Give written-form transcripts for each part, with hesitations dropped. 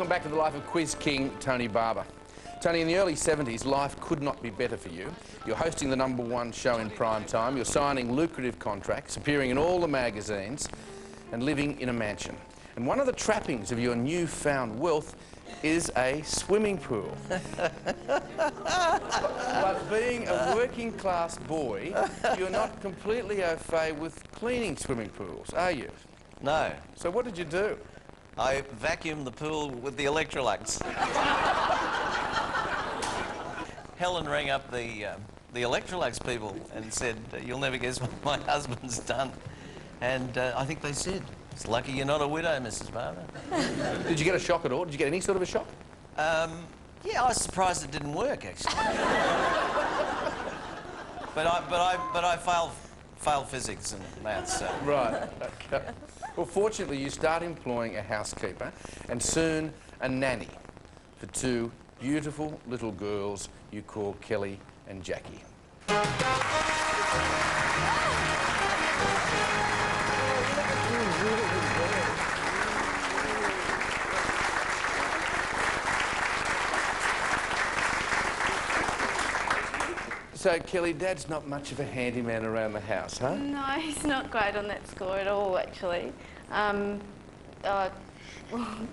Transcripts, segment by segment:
Welcome back to the life of quiz king Tony Barber. Tony, in the early 70s, life could not be better for you. You're hosting the #1 show in prime time, you're signing lucrative contracts, appearing in all the magazines, and living in a mansion. And one of the trappings of your newfound wealth is a swimming pool. But being a working class boy, you're not completely au fait with cleaning swimming pools, are you? No. So what did you do? I vacuumed the pool with the Electrolux. Helen rang up the Electrolux people and said, "You'll never guess what my husband's done." And I think they said, "It's lucky you're not a widow, Mrs. Barber." Did you get a shock at all? Did you get any sort of a shock? Yeah, I was surprised it didn't work, actually. but I failed physics and maths. So. Right. Okay. Well, fortunately, you start employing a housekeeper and soon a nanny for two beautiful little girls you call Kelly and Jackie. So, Kelly, Dad's not much of a handyman around the house, huh? No, he's not great on that score at all, actually. Well,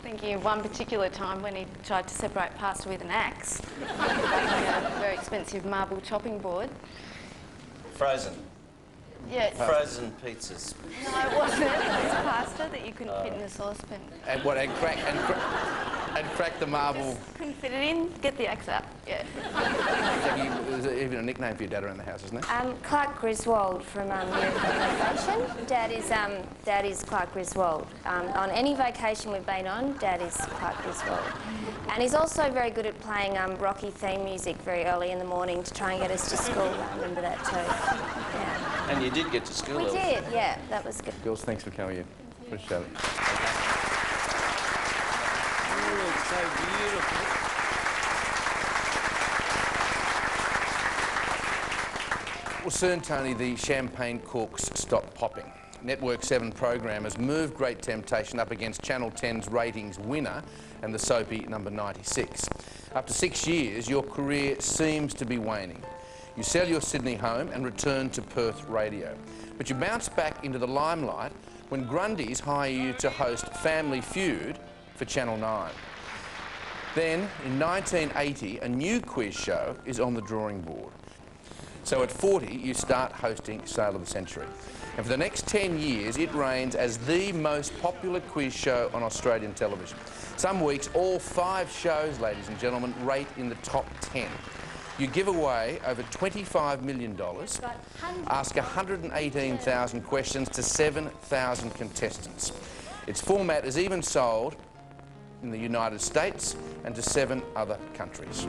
thinking of one particular time when he tried to separate pasta with an axe, a very expensive marble chopping board. Frozen. Yeah. Frozen pizzas. No, it wasn't. It was pasta that you couldn't fit in the saucepan. And what? And crack the marble. Just couldn't fit it in. Get the axe out. Yeah. Jackie, there's even a nickname for your dad around the house, isn't there? Clark Griswold from European Vacation. Dad is Clark Griswold. On any vacation we've been on, Dad is Clark Griswold. And he's also very good at playing Rocky theme music very early in the morning to try and get us to school. I remember that too. Yeah. And you did get to school. We did, yeah. That was good. Girls, thanks for coming in. Appreciate it. Oh, it's so beautiful. Well, soon, Tony, the champagne corks stop popping. Network 7 programmers moved Great Temptation up against Channel 10's ratings winner and the soapy number 96. After 6 years, your career seems to be waning. You sell your Sydney home and return to Perth radio. But you bounce back into the limelight when Grundy's hire you to host Family Feud for Channel 9. Then, in 1980, a new quiz show is on the drawing board. So at 40, you start hosting Sale of the Century. And for the next 10 years, it reigns as the most popular quiz show on Australian television. Some weeks, all 5 shows, ladies and gentlemen, rate in the top 10. You give away over $25 million, ask 118,000 questions to 7,000 contestants. Its format is even sold in the United States and to 7 other countries.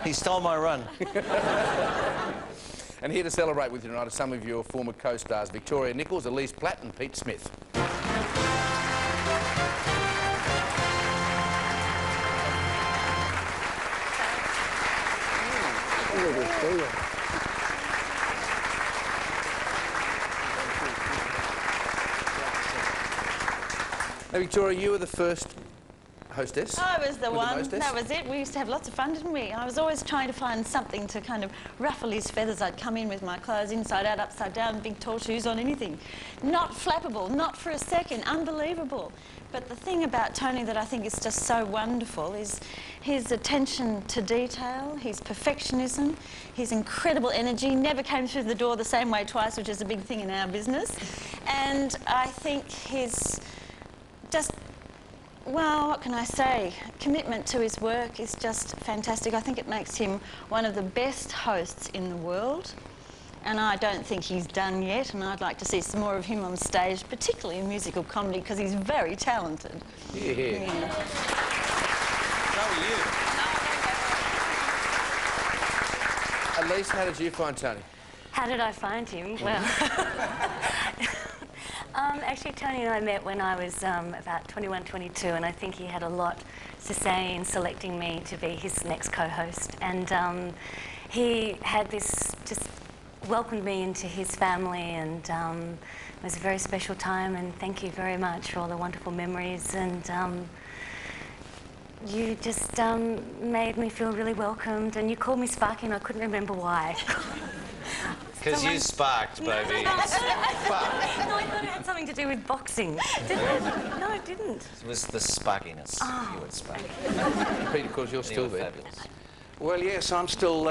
He stole my run. And here to celebrate with you tonight are some of your former co-stars, Victoria Nichols, Elise Platt and Pete Smith. Now, Victoria, you were the first hostess. I was the one. Hostess. That was it. We used to have lots of fun, didn't we? I was always trying to find something to kind of ruffle his feathers. I'd come in with my clothes inside out, upside down, big tall shoes on, anything. Not flappable, not for a second, unbelievable. But the thing about Tony that I think is just so wonderful is his attention to detail, his perfectionism, his incredible energy. Never came through the door the same way twice, which is a big thing in our business. And I think his just, well, what can I say? Commitment to his work is just fantastic. I think it makes him one of the best hosts in the world. And I don't think he's done yet, and I'd like to see some more of him on stage, particularly in musical comedy, because he's very talented. Yeah. So are you. Elise, how did you find Tony? How did I find him? Well, Actually, Tony and I met when I was about 21, 22, and I think he had a lot to say in selecting me to be his next co-host. And he had this, just welcomed me into his family, and it was a very special time, and thank you very much for all the wonderful memories. And you just made me feel really welcomed, and you called me Sparky, and I couldn't remember why. Because you sparked, baby. No, I thought it had something to do with boxing. Did it? No, it didn't. It was the sparkiness. Oh. You were sparky. Peter, of course, you're still You were there. fabulous. Well, yes, I'm still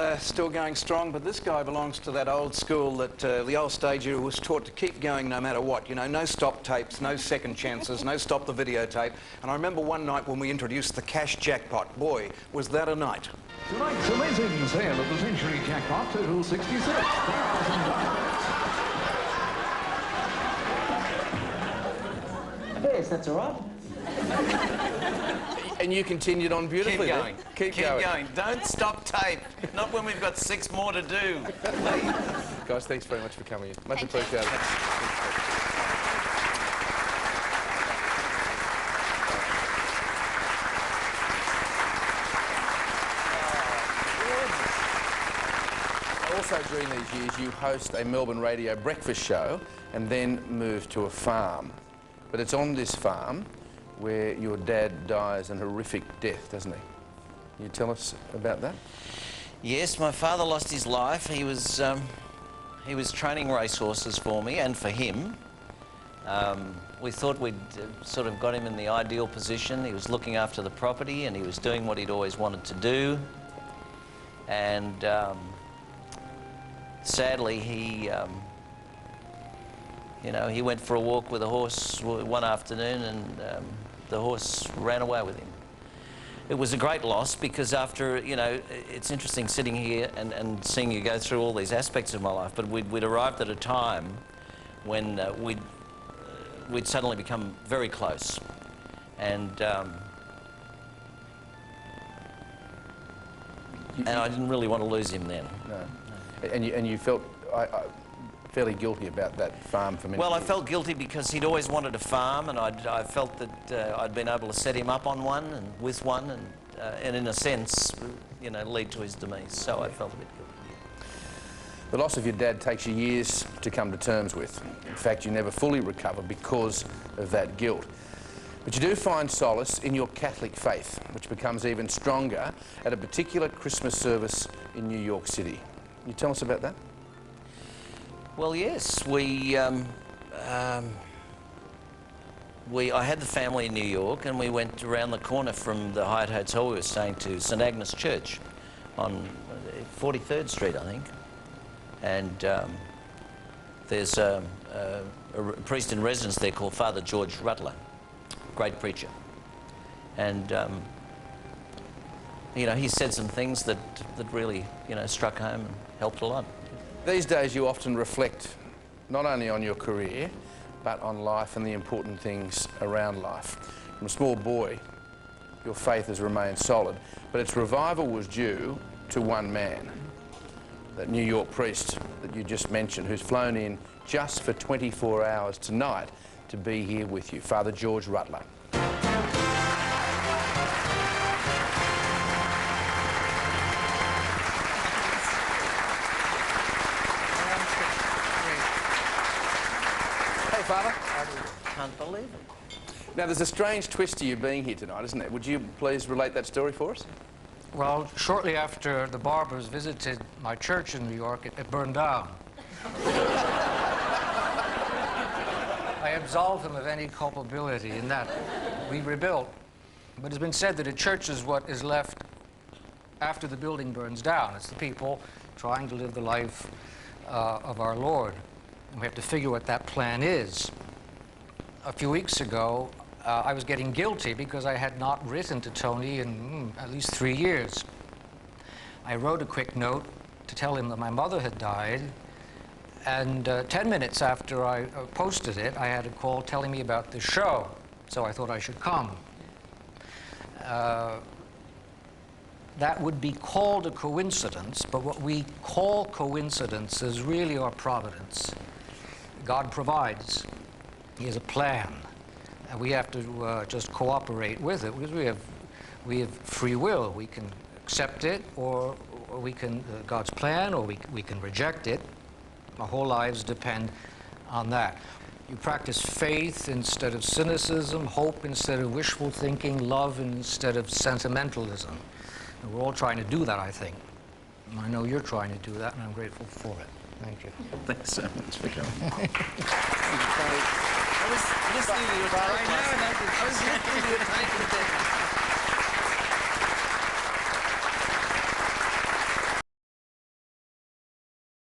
going strong, but this guy belongs to that old school that the old stager was taught to keep going no matter what. You know, no stop tapes, no second chances, no stop the videotape. And I remember one night when we introduced the cash jackpot. Boy, was that a night. Tonight's amazing sale of the Century Jackpot totals $66,000. Yes, that's all right. And you continued on beautifully. Keep going. Then. Keep going. Don't stop tape. Not when we've got 6 more to do. Guys, thanks very much for coming in. Much appreciated. Also, during these years, you host a Melbourne radio breakfast show and then move to a farm. But it's on this farm where your dad dies an horrific death, doesn't he? Can you tell us about that? Yes, my father lost his life. He was training racehorses for me and for him. We thought we'd sort of got him in the ideal position. He was looking after the property and he was doing what he'd always wanted to do. And sadly, he went for a walk with a horse one afternoon, and the horse ran away with him. It was a great loss because after, it's interesting sitting here and seeing you go through all these aspects of my life, but we'd arrived at a time when we'd suddenly become very close. And I didn't really want to lose him then. No. And you felt fairly guilty about that farm for many years. Well, I felt guilty because he'd always wanted a farm, and I felt that I'd been able to set him up on one and with one, and in a sense, lead to his demise. So I felt a bit guilty. The loss of your dad takes you years to come to terms with. In fact, you never fully recover because of that guilt. But you do find solace in your Catholic faith, which becomes even stronger at a particular Christmas service in New York City. Can you tell us about that? Well, yes, I had the family in New York, and we went around the corner from the Hyatt Hotel we were staying to St Agnes Church on 43rd Street, I think. And there's a priest in residence there called Father George Rutler, great preacher. And he said some things that really struck home and helped a lot. These days you often reflect not only on your career, but on life and the important things around life. From a small boy, your faith has remained solid, but its revival was due to one man, that New York priest that you just mentioned, who's flown in just for 24 hours tonight to be here with you, Father George Rutler. Father? I can't believe it. Now, there's a strange twist to you being here tonight, isn't there? Would you please relate that story for us? Well, shortly after the Barbers visited my church in New York, it burned down. I absolve him of any culpability in that. We rebuilt. But it's been said that a church is what is left after the building burns down. It's the people trying to live the life of our Lord. And we have to figure what that plan is. A few weeks ago, I was getting guilty because I had not written to Tony in at least 3 years. I wrote a quick note to tell him that my mother had died, and 10 minutes after I posted it, I had a call telling me about the show, so I thought I should come. That would be called a coincidence, but what we call coincidence is really our providence. God provides. He has a plan. And we have to just cooperate with it, because we have free will. We can accept it, or we can, God's plan, or we can reject it. Our whole lives depend on that. You practice faith instead of cynicism, hope instead of wishful thinking, love instead of sentimentalism. And we're all trying to do that, I think. And I know you're trying to do that, and I'm grateful for it. Thank you. Thanks so much for coming. I was listening to your tape. I know, I was listening to your tape.